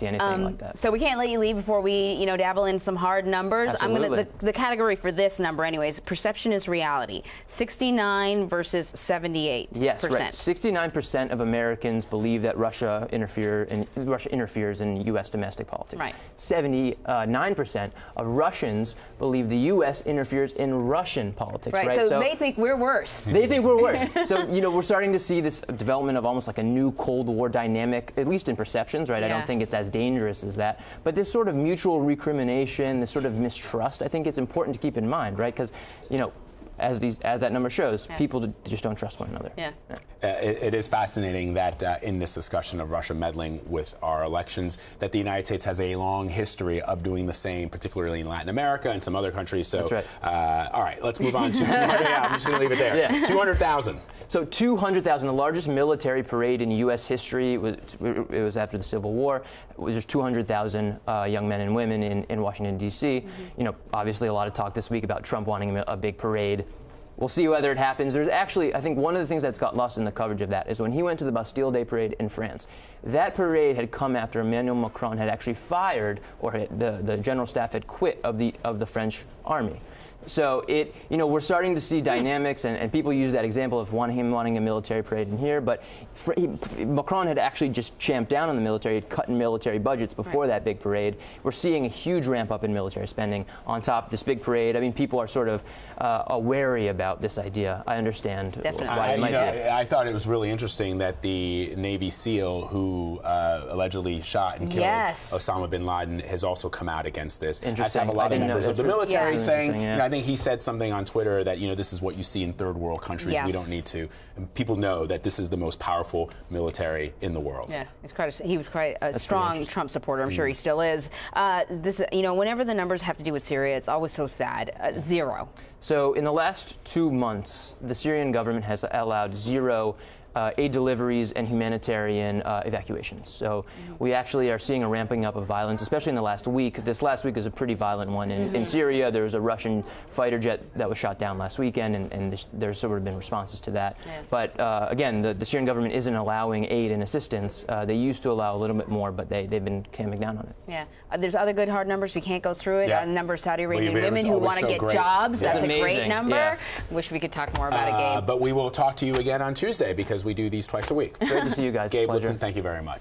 see anything like that. So we can't let you leave before we, dabble in some hard numbers. Absolutely. I'm going to the category for this number, anyways. Perception is reality. 69 versus 78%. Yes, right. 69% of Americans believe that Russia interferes in U.S. domestic politics. Right. 79% of Russians believe the U.S. interferes in Russian politics. Right. So they think we're worse. They think we're worse. So we're starting to see this development of almost like a new Cold War dynamic, at least in perceptions. Right. Yeah. I don't think it's as dangerous as that. But this sort of mutual recrimination, this sort of mistrust, I think it's important to keep in mind, right? Because, as that number shows, people just don't trust one another. Yeah. It is fascinating that in this discussion of Russia meddling with our elections, that the United States has a long history of doing the same, particularly in Latin America and some other countries. So, that's right. All right, let's move on to 200. Yeah, I'm just going to leave it there. Yeah. 200,000. So 200,000, the largest military parade in U.S. history. It was after the Civil War. There's 200,000 young men and women in Washington, D.C. Obviously a lot of talk this week about Trump wanting a big parade. We'll see whether it happens. There's actually, I think one of the things that's got lost in the coverage of that is when he went to the Bastille Day parade in France. That parade had come after Emmanuel Macron had actually fired, or the general staff had quit of the French army. So we're starting to see dynamics, and people use that example of him wanting a military parade in here. But Macron had actually just champed down on the military, had cut in military budgets before that big parade. We're seeing a huge ramp up in military spending on top of this big parade. I mean, people are sort of wary about this idea. I understand why it might be. I thought it was really interesting that the Navy SEAL who allegedly shot and killed Osama bin Laden has also come out against this. As have a lot of members of the military saying, I think he said something on Twitter that, this is what you see in third world countries. We don't need to. And people know that this is the most powerful military in the world. Yeah, he was quite a strong Trump supporter. I'm sure he still is. Whenever the numbers have to do with Syria, it's always so sad. Zero. So in the last 2 months, the Syrian government has allowed zero aid deliveries and humanitarian evacuations. So we actually are seeing a ramping up of violence, especially in the last week. This last week is a pretty violent one. In Syria, there was a Russian fighter jet that was shot down last weekend, and there's sort of been responses to that. Yeah. But again, the Syrian government isn't allowing aid and assistance. They used to allow a little bit more, but they've been clamping down on it. Yeah. There's other good hard numbers. We can't go through it. Yeah. A number of Saudi Arabian women who want to get jobs. That's a great number. Yeah. Wish we could talk more about it, Gabe. But we will talk to you again on Tuesday because we do these twice a week. Great to see you guys. Gabe Lipton, thank you very much.